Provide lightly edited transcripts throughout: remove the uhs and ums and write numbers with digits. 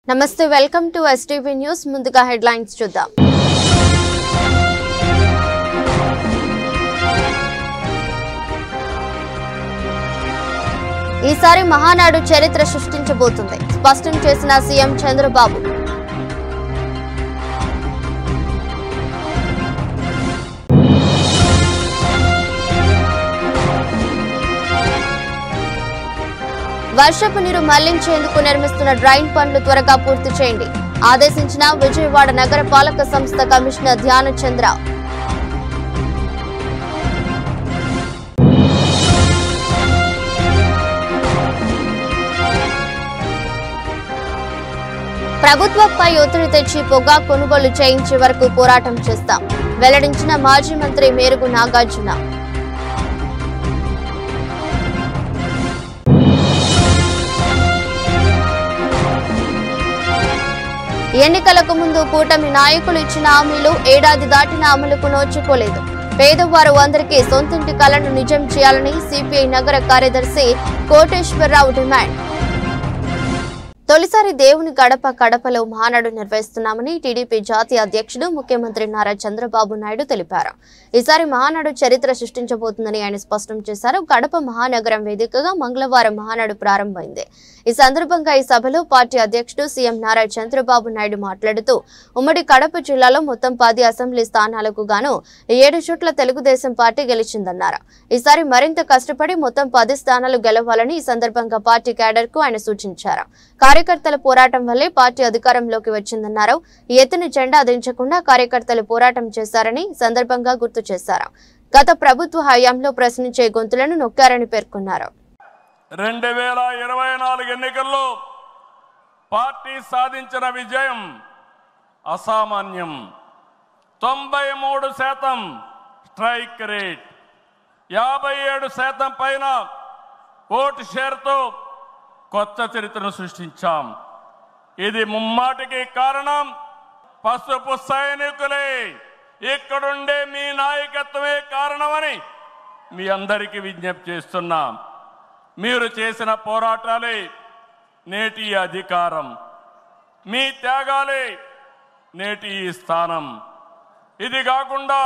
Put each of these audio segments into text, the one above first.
నమస్తే welcome to STV news ముందుగా headlines చూద్దాం ఈసారి మహానాడు చరిత్ర సృష్టించబోతుంది స్పష్టం చేసిన సీఎం చంద్రబాబు వర్షపు నీరు మళ్లించేందుకు నిర్మిస్తున్న డ్రైన్ పనులు త్వరగా పూర్తి చేయండి ఆదేశించిన విజయవాడ నగర పాలక సంస్థ కమిషనర్ ధ్యానచంద్ర ప్రభుత్వంపై ఒత్తిడి తెచ్చి పొగా కొనుగోలు చేయించే వరకు పోరాటం చేస్తాం వెల్లడించిన మాజీ మంత్రి మేరుగు నాగార్జున ఎన్నికలకు ముందు కూటమి నాయకులు ఇచ్చిన హామీలు ఏడాది దాటిన అమలుకు నోచుకోలేదు పేదవారు అందరికీ సొంతింటి కలను నిజం చేయాలని సిపిఐ నగర కార్యదర్శి కోటేశ్వరరావు డిమాండ్ తొలిసారి దేవుని గడప కడపలో మహానాడు నిర్వహిస్తున్నామని టీడీపీ జాతీయ అధ్యక్షుడు ముఖ్యమంత్రి నారా చంద్రబాబు నాయుడు తెలిపారు ఈసారి మహానాడు చరిత్ర సృష్టించబోతుందని ఆయన స్పష్టం చేశారు కడప మహానగరం వేదికగా మంగళవారం మహానాడు ప్రారంభమైంది ఈ సందర్భంగా ఈ సభలో పార్టీ అధ్యక్షుడు సీఎం నారా చంద్రబాబు నాయుడు మాట్లాడుతూ ఉమ్మడి కడప జిల్లాలో మొత్తం 10 అసెంబ్లీ స్థానాలకు గాను 7 చోట్ల తెలుగుదేశం పార్టీ గెలిచిందన్నారు ఈసారి మరింత కష్టపడి మొత్తం 10 స్థానాలు గెలవాలని ఈ సందర్భంగా పార్టీ క్యాడర్ కు ఆయన సూచించారు కార్యకర్తల పోరాటం వల్లే పార్టీ అధికారంలోకి వచ్చిందన్నారు ఈ ఎత్తున జెండా దించకుండా కార్యకర్తలు పోరాటం చేశారని సందర్భంగా గుర్తు చేశారు గత ప్రభుత్వ హయాంలో ప్రశ్నించే గొంతులను నొక్కారని పేర్కొన్నారు 2024 ఎన్నికల్లో పార్టీ సాధించిన విజయం అసామాన్యం 93% స్ట్రైక్ రేట్ 57% పైన ఓటు షేర్తో కొత్త చరిత్రను సృష్టించాం ఇది ముమ్మాటికి కారణం పసుపు సైనికులే ఇక్కడుండే మీ నాయకత్వమే కారణమని మీ అందరికీ విజ్ఞప్తి చేస్తున్నాం మీరు చేసిన పోరాటాలే నేటి అధికారం మీ త్యాగాలే నేటి ఈ స్థానం ఇది కాకుండా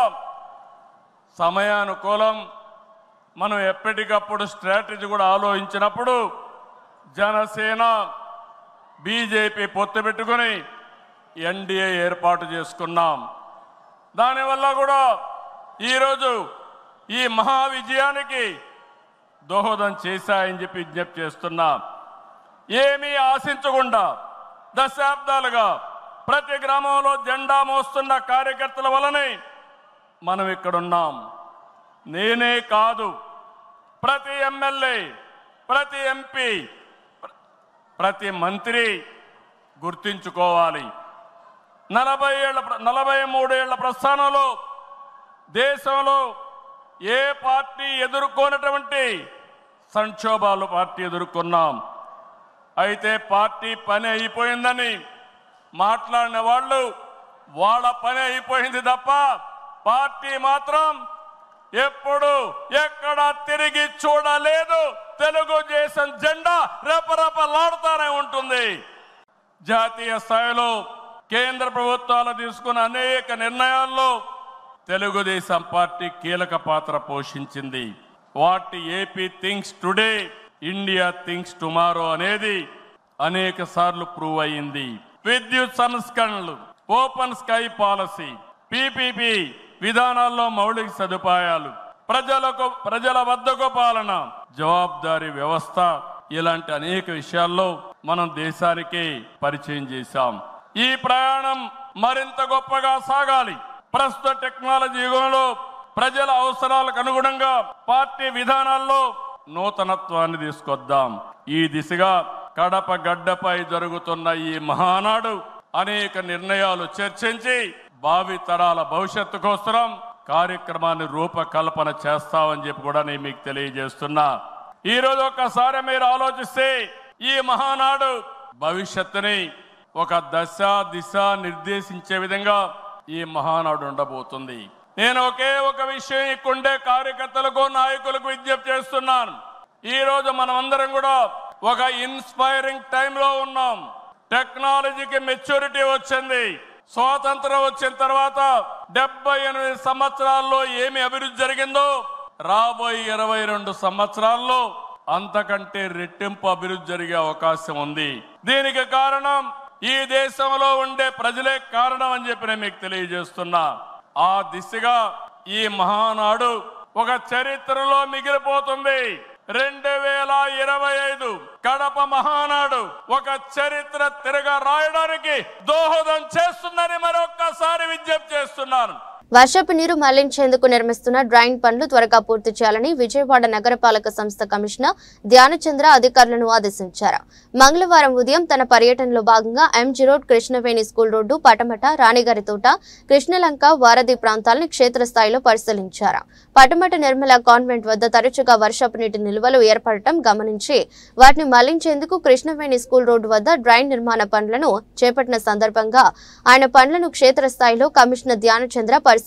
సమయానుకూలం మనం ఎప్పటికప్పుడు స్ట్రాటజీ కూడా ఆలోచించినప్పుడు జనసేన బీజేపీ పొత్తు పెట్టుకుని ఎన్డీఏ ఏర్పాటు చేసుకున్నాం దానివల్ల కూడా ఈరోజు ఈ మహా విజయానికి దోహదం చేశాయని చెప్పి విజ్ఞప్తి చేస్తున్నా ఏమీ ఆశించకుండా దశాబ్దాలుగా ప్రతి గ్రామంలో జెండా మోస్తున్న కార్యకర్తల వలనే మనం ఇక్కడున్నాం నేనే కాదు ప్రతి ఎమ్మెల్యే ప్రతి ఎంపీ ప్రతి మంత్రి గుర్తించుకోవాలి 43 ఏళ్ల ప్రస్థానంలో దేశంలో ఏ పార్టీ ఎదుర్కొన్నటువంటి సంక్షోభాలు పార్టీ ఎదుర్కొన్నాం అయితే పార్టీ పని అయిపోయిందని మాట్లాడిన వాళ్ళు వాళ్ళ పని అయిపోయింది తప్ప పార్టీ మాత్రం ఎప్పుడు ఎక్కడ తిరిగి చూడలేదు తెలుగుదేశం జెండా రెపరెపలాడుతూనే ఉంటుంది జాతీయ స్థాయిలో కేంద్ర ప్రభుత్వాలు తీసుకున్న అనేక నిర్ణయాల్లో తెలుగుదేశం పార్టీ కీలక పాత్ర పోషించింది what AP thinks today India thinks tomorrow అనేది అనేక సార్లు ప్రూవ్ అయింది విద్యుత్ సంస్కరణలు ఓపెన్ స్కై పాలసీ పీపీపీ విధానాల్లో మౌలిక సదుపాయాలు ప్రజల వద్దకు పాలన జవాబుదారీ వ్యవస్థ ఇలాంటి అనేక విషయాల్లో మనం దేశానికి పరిచయం చేశాం ఈ ప్రయాణం మరింత గొప్పగా సాగాలి ప్రస్తుత టెక్నాలజీ యుగంలో ప్రజల అవసరాలకు అనుగుణంగా పార్టీ విధానాల్లో నూతనత్వాన్ని తీసుకొద్దాం ఈ దిశగా కడప గడ్డపై జరుగుతున్న ఈ మహానాడు అనేక నిర్ణయాలు చర్చించి భావి తరాల భవిష్యత్తు కోసం కార్యక్రమాన్ని రూపకల్పన చేస్తామని చెప్పి కూడా నేను మీకు తెలియజేస్తున్నా ఈరోజు ఒక్కసారి మీరు ఆలోచిస్తే ఈ మహానాడు భవిష్యత్తుని ఒక దశ దిశ నిర్దేశించే విధంగా ఈ మహానాడు ఉండబోతుంది నేను ఒక విషయం ఇక్కడే కార్యకర్తలకు నాయకులకు విజ్ఞప్తి చేస్తున్నాను ఈ రోజు మనమందరం కూడా ఒక ఇన్స్పైరింగ్ టైంలో ఉన్నాం టెక్నాలజీకి మెచ్యూరిటీ వచ్చింది. స్వాతంత్రం వచ్చిన తర్వాత 78 సంవత్సరాల్లో ఏమి అభివృద్ధి జరిగిందో రాబోయే 22 సంవత్సరాల్లో అంతకంటే రెట్టింపు అభివృద్ధి జరిగే అవకాశం ఉంది. దీనికి కారణం ఈ దేశంలో ఉండే ప్రజలే కారణం అని చెప్పి నేను మీకు తెలియజేస్తున్నా. ఆ దిశగా ఈ మహానాడు ఒక చరిత్రలో మిగిలిపోతుంది. 2025 కడప మహానాడు ఒక చరిత్ర తిరగ రాయడానికి దోహదం చేస్తుందని మరొక్కసారి విజ్ఞప్తి చేస్తున్నాను. వర్షపు నీరు మళ్లించేందుకు నిర్మిస్తున్న డ్రైన్ పనులు త్వరగా పూర్తి చేయాలని విజయవాడ నగరపాలక సంస్థ కమిషనర్ ధ్యానచంద్ర అధికారులను ఆదేశించారు. మంగళవారం ఉదయం తన పర్యటనలో భాగంగా MG road, Krishnaveni school road, Patamata, Ranigari Thota, Krishnalanka, వారధి ప్రాంతాలను క్షేత్రస్థాయిలో పరిశీలించారు. పటమట నిర్మల కాన్వెంట్ వద్ద తరచుగా వర్షపు నీటి నిల్వలు ఏర్పడటం గమనించి వాటిని మళ్లించేందుకు కృష్ణవేణి స్కూల్ రోడ్డు వద్ద డ్రైన్ నిర్మాణ పనులను చేపట్టిన సందర్భంగా ఆయన పనులను క్షేత్రస్థాయిలో కమిషనర్ ధ్యానచంద్ర పరిశీలించారు.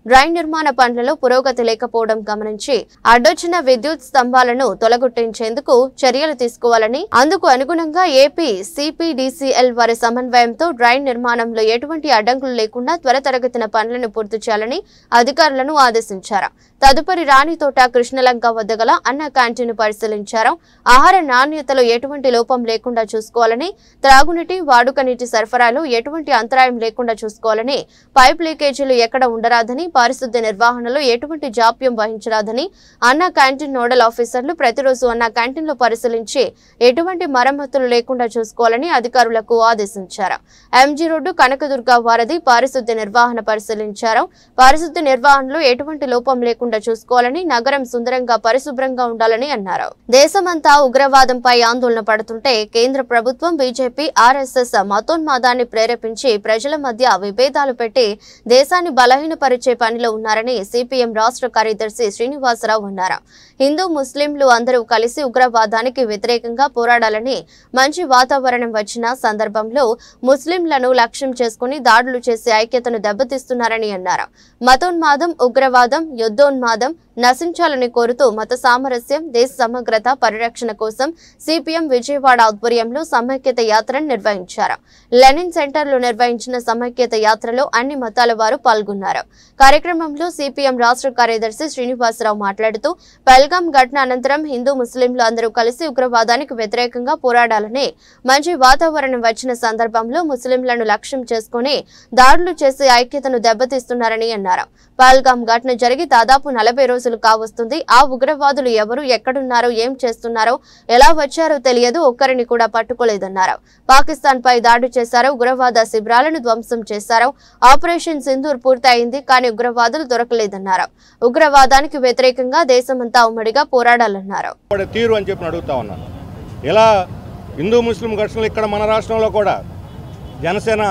డ్రైన్ నిర్మాణ పనులలో పురోగతి లేకపోవడం గమనించి అడ్డొచ్చిన విద్యుత్ స్తంభాలను తొలగొట్టించేందుకు చర్యలు తీసుకోవాలని, అందుకు అనుగుణంగా ఏపీ సిపిడిసిఎల్ వారి సమన్వయంతో డ్రైన్ నిర్మాణంలో ఎటువంటి అడ్డంకులు లేకుండా త్వరితగతిన పనులను పూర్తి చేయాలని అధికారులను ఆదేశించారు. తదుపరి రాణితోట, కృష్ణలంక వద్ద గల అన్న క్యాంటీన్ పరిశీలించారు. ఆహార నాణ్యతలో ఎటువంటి లోపం లేకుండా చూసుకోవాలని, త్రాగునీటి, వాడుక నీటి సరఫరాలో ఎటువంటి అంతరాయం లేకుండా చూసుకోవాలని, పైప్ లీకేజీలు ఎక్కడ ఉండరాదని, పారిశుద్ధ్య నిర్వహణలో ఎటువంటి జాప్యం వహించరాదని అన్న క్యాంటీన్ నోడల్ ఆఫీసర్లు ప్రతిరోజు అన్న క్యాంటీన్ లో పరిశీలించి ఎటువంటి మరమ్మతులు లేకుండా చూసుకోవాలని అధికారులకు ఆదేశించారు. ఎంజీ రోడ్డు, కనకదుర్గ వారధి పారిశుద్ధ్య నిర్వహణ పరిశీలించారు. పారిశుద్ధ్య నిర్వహణలో ఎటువంటి లోపం లేకుండా చూసుకోవాలని, నగరం సుందరంగా పరిశుభ్రంగా ఉండాలని అన్నారు. దేశమంతా ఉగ్రవాదంపై ఆందోళన పడుతుంటే కేంద్ర ప్రభుత్వం బీజేపీ, ఆర్ఎస్ఎస్ మతోన్మాదాన్ని ప్రేరేపించి ప్రజల మధ్య విభేదాలు పెట్టి దేశాన్ని బలహీనపరిచే పనిలో ఉన్నారని సిపిఎం రాష్ట్ర కార్యదర్శి శ్రీనివాసరావు అన్నారు. హిందూ, ముస్లింలు అందరూ కలిసి ఉగ్రవాదానికి వ్యతిరేకంగా పోరాడాలని, మంచి వాతావరణం వచ్చిన సందర్భంలో ముస్లింలను లక్ష్యం చేసుకుని దాడులు చేసి ఐక్యతను దెబ్బతీస్తున్నారని అన్నారు. మతోన్మాదం, ఉగ్రవాదం, యుద్ధోన్మాదం నశించాలని కోరుతూ మత సామరస్యం, దేశ సమగ్రత పరిరక్షణ కోసం సిపిఎం విజయవాడ ఆధ్వర్యంలో సమైక్యత యాత్రను నిర్వహించారు. లెనిన్ సెంటర్లో నిర్వహించిన సమైక్యత యాత్రలో అన్ని మతాల వారు పాల్గొన్నారు. కార్యక్రమంలో సిపిఎం రాష్ట్ర కార్యదర్శి శ్రీనివాసరావు మాట్లాడుతూ పహల్గాం ఘటన అనంతరం హిందూ, ముస్లింలు అందరూ కలిసి ఉగ్రవాదానికి వ్యతిరేకంగా పోరాడాలని, మంచి వాతావరణం వచ్చిన సందర్భంలో ముస్లింలను లక్ష్యం చేసుకుని దాడులు చేసి ఐక్యతను దెబ్బతీస్తున్నారని అన్నారు. పహల్గాం ఘటన జరిగి దాదాపు 40 రోజులు కావస్తుంది. ఆ ఉగ్రవాదులు ఎవరు, ఎక్కడున్నారో, ఏం చేస్తున్నారో, ఎలా వచ్చారో తెలియదు, ఒక్కరిని కూడా పట్టుకోలేదన్నారు. పాకిస్తాన్ పై దాడి చేశారు, ఉగ్రవాద శిబిరాలను ధ్వంసం చేశారు. ఆపరేషన్ సింధూర్ పూర్తయింది, కానీ ఉగ్రవాదులు దొరకలేదన్నారు. ఉగ్రవాదానికి వ్యతిరేకంగా దేశమంతా ఉమ్మడిగా పోరాడాలన్నారు. తీరు అని చెప్పి అడుగుతా ఉన్నాను. ఇలా హిందూ ముస్లిం ఘర్షణలు ఇక్కడ మన రాష్ట్రంలో కూడా జనసేన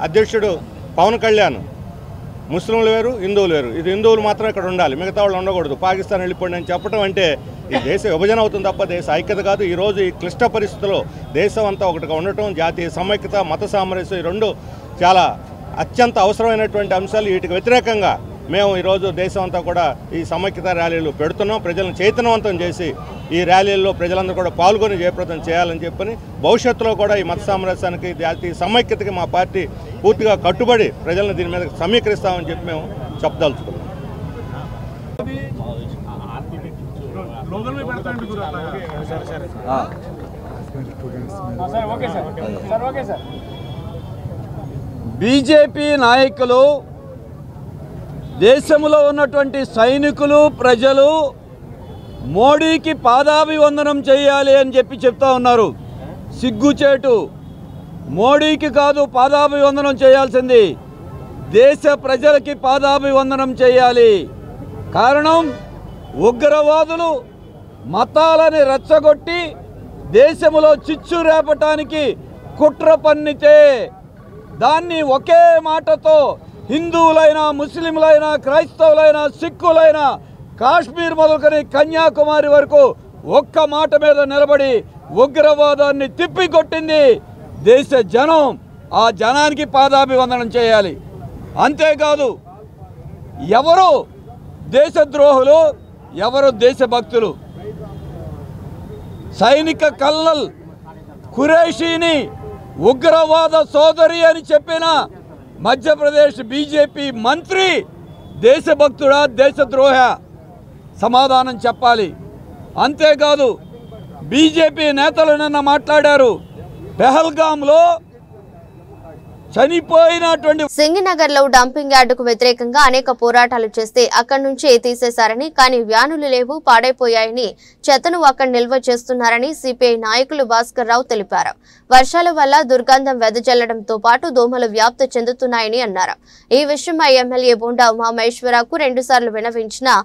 అధ్యక్షుడు పవన్ కళ్యాణ్ ముస్లింలు వేరు, హిందువులు వేరు, ఇది హిందువులు మాత్రం ఇక్కడ ఉండాలి, మిగతా వాళ్ళు ఉండకూడదు, పాకిస్తాన్ వెళ్ళిపోండి అని చెప్పడం అంటే ఈ దేశ విభజన అవుతుంది తప్ప దేశ ఐక్యత కాదు. ఈరోజు ఈ క్లిష్ట పరిస్థితుల్లో దేశం అంతా ఒకటిగా ఉండటం, జాతీయ సమైక్యత, మత సామరస్యం, ఈ రెండు చాలా అత్యంత అవసరమైనటువంటి అంశాలు. వీటికి వ్యతిరేకంగా మేము ఈరోజు దేశం అంతా కూడా ఈ సమైక్యత ర్యాలీలు పెడుతున్నాం. ప్రజలను చైతన్యవంతం చేసి ఈ ర్యాలీల్లో ప్రజలందరూ కూడా పాల్గొని జయప్రదం చేయాలని చెప్పని, భవిష్యత్తులో కూడా ఈ మత సామరస్యానికి, జాతీయ సమైక్యతకి మా పార్టీ పూర్తిగా కట్టుబడి ప్రజలను దీని మీద సమీకరిస్తామని చెప్పి మేము చెప్పదలుచుకున్నాం. బీజేపీ నాయకులు, దేశంలో ఉన్నటువంటి సైనికులు, ప్రజలు మోడీకి పాదాభివందనం చేయాలి అని చెప్పి చెప్తా ఉన్నారు. సిగ్గుచేటు. మోడీకి కాదు పాదాభివందనం చేయాల్సింది, దేశ ప్రజలకి పాదాభివందనం చేయాలి. కారణం, ఉగ్రవాదులు మతాలని రెచ్చగొట్టి దేశంలో చిచ్చు రేపటానికి కుట్ర పన్నితే దాన్ని ఒకే మాటతో హిందువులైనా, ముస్లింలైనా, క్రైస్తవులైనా, సిక్కులైనా, కాశ్మీర్ మొదలుకొని కన్యాకుమారి వరకు ఒక్క మాట మీద నిలబడి ఉగ్రవాదాన్ని తిప్పికొట్టింది దేశ జనం. ఆ జనానికి పాదాభివందనం చేయాలి. అంతేకాదు, ఎవరు దేశద్రోహులు, ఎవరు దేశభక్తులు? సైనిక కల్నల్ ఖురేషీని ఉగ్రవాద సోదరి అని చెప్పిన మధ్యప్రదేశ్ బీజేపీ మంత్రి దేశభక్తుడా దేశద్రోహ సమాధానం చెప్పాలి. అంతేకాదు బీజేపీ నేతలు నిన్న మాట్లాడారు, పెహల్గాంలో చనిపోయినటువంటి సింగినగర్ లో డంపింగ్ యార్డుకు వ్యతిరేకంగా అనేక పోరాటాలు చేస్తే అక్కడి నుంచి తీసేశారని, కానీ వ్యానులు లేవు, పాడైపోయాయని, చెత్తను అక్కడ నిల్వ చేస్తున్నారని సిపిఐ నాయకులు భాస్కర్ రావు తెలిపారు. వర్షాల వల్ల దుర్గంధం వెదజల్లడంతో పాటు దోమలు వ్యాప్తి చెందుతున్నాయని అన్నారు. ఈ విషయమై ఎమ్మెల్యే బోండా ఉమామహేశ్వరరావుకు 2 సార్లు విన్నవించినా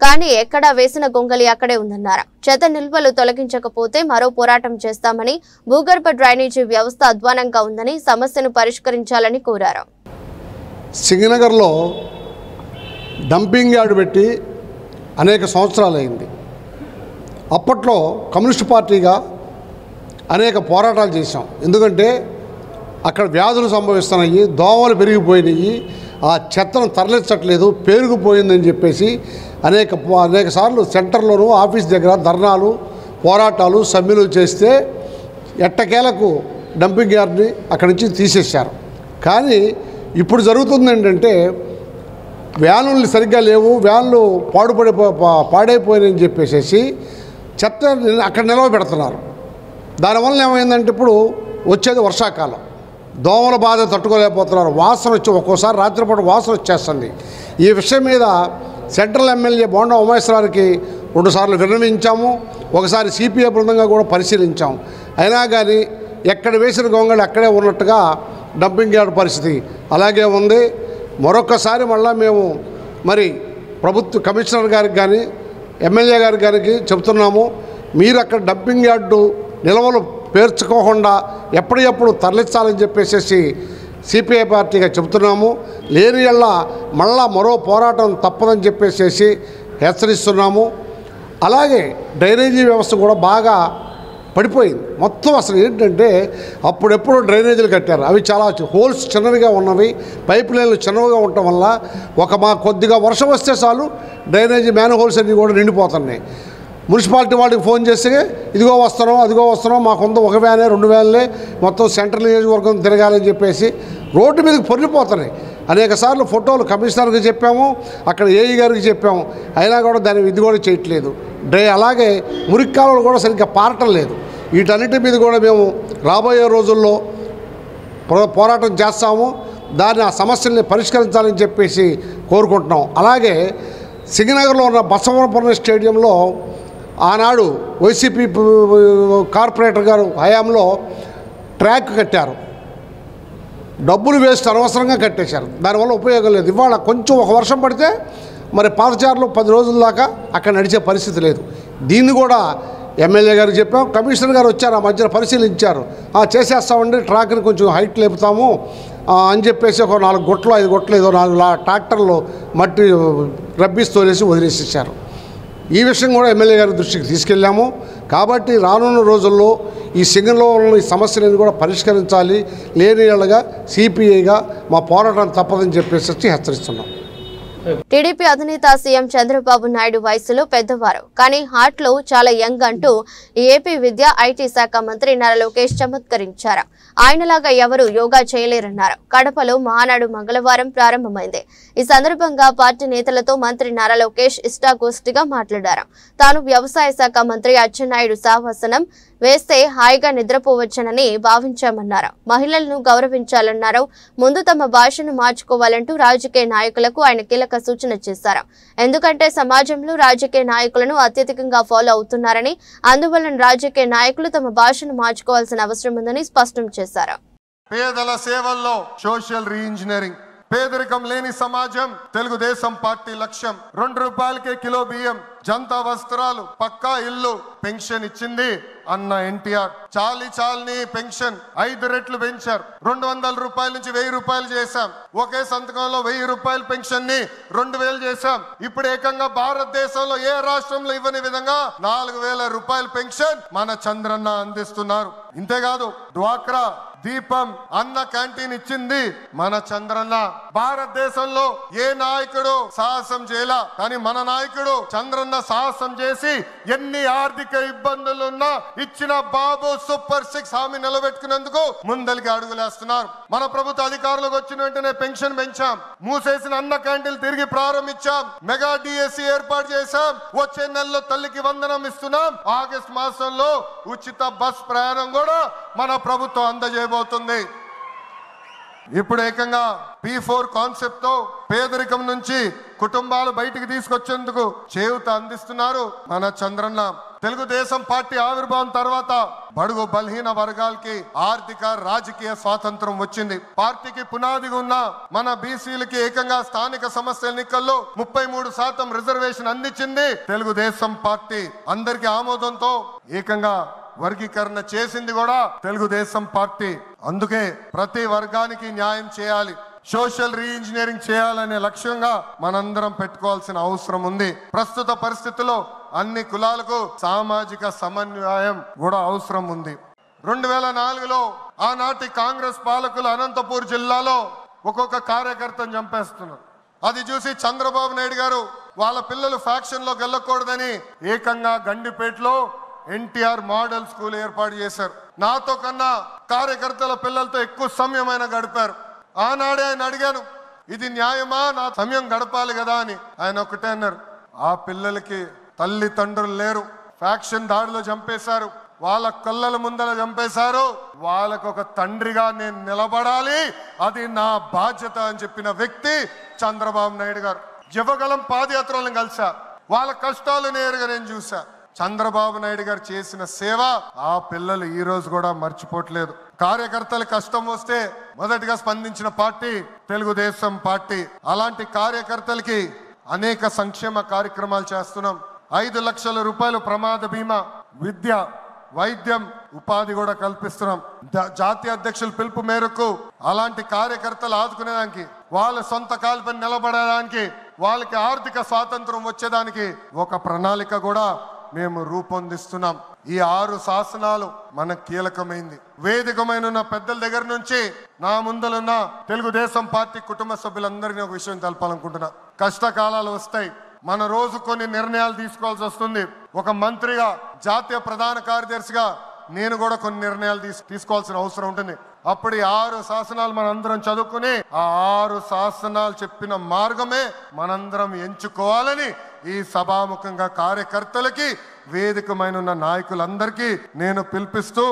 కానీ ఎక్కడా వేసిన గొంగలి అక్కడే ఉందన్నారు. చెత్త నిల్వలు తొలగించకపోతే మరో పోరాటం చేస్తామని, భూగర్భ డ్రైనేజీ వ్యవస్థ అధ్వానంగా ఉందని, సమస్యను పరిష్కరించాలని కోరారు. సింగనగర్లో డంపింగ్ యార్డు పెట్టి అనేక సంవత్సరాలైంది. అప్పట్లో కమ్యూనిస్ట్ పార్టీగా అనేక పోరాటాలు చేశాం. ఎందుకంటే అక్కడ వ్యాధులు సంభవిస్తున్నాయి, దోమలు పెరిగిపోయినాయి, ఆ చెత్తను తరలించట్లేదు, పేరుకుపోయిందని చెప్పేసి అనేక సార్లు సెంటర్లోనూ ఆఫీస్ దగ్గర ధర్నాలు, పోరాటాలు, సమ్మెలు చేస్తే ఎట్టకేలకు డంపింగ్ యార్డ్ని అక్కడి నుంచి తీసేశారు. కానీ ఇప్పుడు జరుగుతుంది ఏంటంటే వ్యానులు సరిగ్గా లేవు, వ్యాన్లు పాడైపోయినాయని చెప్పేసి చెత్త అక్కడ నిలవ పెడుతున్నారు. దానివల్ల ఏమైందంటే ఇప్పుడు వచ్చేది వర్షాకాలం, దోమల బాధ తట్టుకోలేకపోతున్నారు, వాసన వచ్చి ఒక్కోసారి రాత్రిపూట వాసన వచ్చేస్తుంది. ఈ విషయం మీద సెంట్రల్ ఎమ్మెల్యే బోండా ఉమేశ్వరావుకి 2 సార్లు విన్నవించాము, ఒకసారి సిపిఐ బృందంగా కూడా పరిశీలించాము. అయినా కానీ ఎక్కడ వేసిన గొంగళి అక్కడే ఉన్నట్టుగా డంపింగ్ యార్డ్ పరిస్థితి అలాగే ఉంది. మరొకసారి మళ్ళీ మేము మరి ప్రభుత్వ కమిషనర్ గారికి కానీ ఎమ్మెల్యే గారికి చెబుతున్నాము, మీరు అక్కడ డంపింగ్ యార్డు నిల్వలు పేర్చుకోకుండా ఎప్పటికప్పుడు తరలించాలని చెప్పేసి సిపిఐ పార్టీగా చెబుతున్నాము. లేని యెళ్ళ మళ్ళా మరో పోరాటం తప్పదని చెప్పేసి హెచ్చరిస్తున్నాము. అలాగే డ్రైనేజీ వ్యవస్థ కూడా బాగా పడిపోయింది. మొత్తం అసలు ఏంటంటే అప్పుడెప్పుడు డ్రైనేజీలు కట్టారు, అవి చాలా హోల్స్ చిన్నవిగా ఉన్నవి, పైప్ లైన్లు చిన్నవిగా ఉండటం వల్ల కొద్దిగా వర్షం వస్తే చాలు డ్రైనేజీ మ్యాన్ హోల్స్ అన్నీ కూడా నిండిపోతున్నాయి. మున్సిపాలిటీ వాళ్ళకి ఫోన్ చేస్తే ఇదిగో వస్తున్నాం అదిగో వస్తున్నాం, మాకుంద 1 వ్యానే 2 వ్యాన్లే మొత్తం సెంట్రల్ నియోజకవర్గం తిరగాలని చెప్పేసి రోడ్డు మీదకి పొర్లిపోతున్నాయి. అనేక సార్లు ఫోటోలు కమిషనర్కి చెప్పాము, అక్కడ ఏఈ గారికి చెప్పాము, అయినా కూడా దాని ఇది కూడా చేయట్లేదు. అలాగే మురికి కాలువలు కూడా సరిగ్గా పారటం లేదు. వీటన్నిటి మీద కూడా మేము రాబోయే రోజుల్లో పోరాటం చేస్తాము. దాన్ని ఆ సమస్యల్ని పరిష్కరించాలని చెప్పేసి కోరుకుంటున్నాం. అలాగే సింగనగర్లో ఉన్న బసవనపురం స్టేడియంలో ఆనాడు వైసీపీ కార్పొరేటర్ గారు హయాంలో ట్రాక్ కట్టారు, డబ్బులు వేస్ట్ అనవసరంగా కట్టేశారు, దానివల్ల ఉపయోగం లేదు. ఇవాళ కొంచెం ఒక వర్షం పడితే మరి పాదచారులు 10 రోజుల దాకా అక్కడ నడిచే పరిస్థితి లేదు. దీన్ని కూడా ఎమ్మెల్యే గారికి చెప్పాం, కమిషనర్ గారు వచ్చారు, ఆ మధ్యన పరిశీలించారు, చేసేస్తామండి ట్రాక్ని కొంచెం హైట్ లేపుతాము అని చెప్పేసి ఒక 4 గుట్లు 5 గుట్లు ఏదో 4 ట్రాక్టర్లు మట్టి రబ్బిస్తోలేసి వదిలేసేసారు. ఈ విషయం కూడా ఎమ్మెల్యే గారి దృష్టికి తీసుకెళ్ళాము. కాబట్టి రానున్న రోజుల్లో ఈ సింగంలో ఉన్న ఈ సమస్యలను కూడా పరిష్కరించాలి. లేని వాళ్ళగా సిపిఐగా మా పోరాటం తప్పదని చెప్పేసి హెచ్చరిస్తున్నాం. టీడీపీ అధినేత సీఎం చంద్రబాబు నాయుడు వయసులో పెద్దవారు, కానీ హార్ట్ లో చాలా యంగ్ అంటూ ఏపీ విద్యా ఐటీ శాఖ మంత్రి నారా లోకేష్ చమత్కరించారు. ఆయనలాగా ఎవరు యోగా చేయలేరన్నారు. కడపలో మహానాడు మంగళవారం ప్రారంభమైంది. ఈ సందర్భంగా పార్టీ నేతలతో మంత్రి నారా లోకేష్ ఇష్టాగోష్ఠిగా మాట్లాడారు. తాను వ్యవసాయ శాఖ మంత్రి అచ్చెన్నాయుడు శాసనం వేస్తే హాయిగా నిద్రపోవచ్చనని భావించామన్నారు. మహిళలను గౌరవించాలన్నారు. ముందు తమ భాషను మార్చుకోవాలంటూ రాజకీయ నాయకులకు ఆయన కీలక సూచన చేశారు. ఎందుకంటే సమాజంలో రాజకీయ నాయకులను అత్యధికంగా ఫాలో అవుతున్నారని, అందువలన రాజకీయ నాయకులు తమ భాషను మార్చుకోవాల్సిన అవసరం ఉందని స్పష్టం చేశారు. పేదల సేవల్లో సోషల్ రీఇంజనీరింగ్, పేదరికం లేని సమాజం తెలుగుదేశం పార్టీ లక్ష్యం. 2 రూపాయలకే కిలో బియ్యం, జంతా వస్త్రాలు, పక్కా ఇల్లు, పెన్షన్ ఇచ్చింది అన్న ఎన్టీఆర్. చాలని పెన్షన్ 5 రెట్లు పెంచారు. 200 రూపాయల నుంచి 1000 రూపాయలు చేశాం. ఒకే సంతకంలో 1000 రూపాయల పెన్షన్ ని 2000 చేశాం. ఇప్పుడు ఏకంగా భారతదేశంలో ఏ రాష్ట్రంలో ఇవ్వని విధంగా 4000 రూపాయల పెన్షన్ మన చంద్రన్న అందిస్తున్నారు. ఇంతేకాదు డ్వాక్రా దీపం అన్న క్యాంటీన్ ఇచ్చింది మన చంద్రన్న. భారతదేశంలో ఏ నాయకుడు సాహసం చేయాల, కానీ మన నాయకుడు చంద్రన్న సాహసం చేసి ఎన్ని ఆర్థిక ఇబ్బందులున్నా ఇచ్చిన బాబు సూపర్ 6 హామీ నిలబెట్టుకునేందుకు ముందలికి అడుగులేస్తున్నారు. మన ప్రభుత్వ అధికారులకు వచ్చిన వెంటనే పెన్షన్ పెంచాం, మూసేసిన అన్న క్యాంటీన్ తిరిగి ప్రారంభించాం, మెగా డిఎస్సి ఏర్పాటు చేశాం, వచ్చే నెలలో తల్లికి వందనం ఇస్తున్నాం, ఆగస్టు మాసంలో ఉచిత బస్ ప్రయాణం కూడా మన ప్రభుత్వం అందజేయబోతుంది. ఇప్పుడు ఏకంగా P4 కాన్సెప్ట్ తో పేదరికం నుంచి కుటుంబాలు బయటికి తీసుకొచ్చేందుకు చేయూత అందిస్తున్నారు మన చంద్రన్న. తెలుగుదేశం పార్టీ ఆవిర్భావం తర్వాత బడుగు బలహీన వర్గాలకి ఆర్థిక రాజకీయ స్వాతంత్రం వచ్చింది. పార్టీకి పునాదిగా ఉన్న మన బీసీలకి ఏకంగా స్థానిక సంస్థల ఎన్నికల్లో 33% రిజర్వేషన్ అందించింది తెలుగుదేశం పార్టీ. అందరికి ఆమోదంతో ఏకంగా వర్గీకరణ చేసింది కూడా తెలుగుదేశం పార్టీ. అందుకే ప్రతి వర్గానికి న్యాయం చేయాలి, సోషల్ రీఇంజనీరింగ్ చేయాలనే లక్ష్యంగా మనందరం పెట్టుకోవాల్సిన అవసరం ఉంది. ప్రస్తుత పరిస్థితుల్లో అన్ని కులాలకు సామాజిక సమన్వయం కూడా అవసరం ఉంది. 2004లో ఆనాటి కాంగ్రెస్ పాలకులు అనంతపూర్ జిల్లాలో ఒక్కొక్క కార్యకర్తను చంపేస్తున్నారు. అది చూసి చంద్రబాబు నాయుడు గారు వాళ్ళ పిల్లలు ఫ్యాక్షన్ లో గెల్లకూడదని ఏకంగా గండిపేటలో ఎన్టీఆర్ మోడల్ స్కూల్ ఏర్పాటు చేశారు. నాతో కన్నా కార్యకర్తల పిల్లలతో ఎక్కువ సమయం ఆయన గడిపారు. ఆనాడే ఆయన అడిగాను, ఇది న్యాయమా, నా సమయం గడపాలి కదా అని. ఆయన ఒకటే అన్నారు, ఆ పిల్లలకి తల్లిదండ్రులు లేరు, ఫ్యాక్షన్ దాడిలో చంపేశారు, వాళ్ళ కళ్ళల ముందర చంపేశారు, వాళ్ళకు ఒక తండ్రిగా నేను నిలబడాలి, అది నా బాధ్యత అని చెప్పిన వ్యక్తి చంద్రబాబు నాయుడు గారు. యువగలం పాదయాత్రలను కలిసా, వాళ్ళ కష్టాలు నేరుగా నేను చూసా. చంద్రబాబు నాయుడు గారు చేసిన సేవ ఆ పిల్లలు ఈ రోజు కూడా మర్చిపోవట్లేదు. కార్యకర్తల కష్టం వస్తే మొదటిగా స్పందించిన పార్టీ తెలుగుదేశం పార్టీ. అలాంటి కార్యకర్తలకి అనేక సంక్షేమ కార్యక్రమాలు చేస్తున్నాం. 5 లక్షల రూపాయలు ప్రమాద బీమా, విద్య, వైద్యం, ఉపాధి కూడా కల్పిస్తున్నాం. జాతీయ అధ్యక్షుల పిలుపు మేరకు అలాంటి కార్యకర్తలు ఆదుకునేదానికి, వాళ్ళ సొంత కాలుపై నిలబడడానికి, వాళ్ళకి ఆర్థిక స్వాతంత్రం వచ్చేదానికి ఒక ప్రణాళిక కూడా మేము రూపొందిస్తున్నాం. ఈ 6 శాసనాలు మనకు కీలకమైంది. వేదికమైన పెద్దల దగ్గర నుంచి నా ముందలున్న తెలుగుదేశం పార్టీ కుటుంబ సభ్యులందరినీ ఒక విషయం తెలపాలనుకుంటున్నా. కష్టకాలాలు వస్తాయి, మన రోజు కొన్ని నిర్ణయాలు తీసుకోవాల్సి వస్తుంది. ఒక మంత్రిగా, జాతీయ ప్రధాన కార్యదర్శిగా నేను కూడా కొన్ని నిర్ణయాలు తీసుకోవాల్సిన అవసరం ఉంటుంది. అప్పుడు ఈ 6 శాసనాలు మనందరం చదువుకుని ఆ 6 శాసనాలు చెప్పిన మార్గమే మనందరం ఎంచుకోవాలని ఈ సభాముఖంగా కార్యకర్తలకి, వేదికమైన నాయకులందరికీ నేను పిలిపిస్తూ,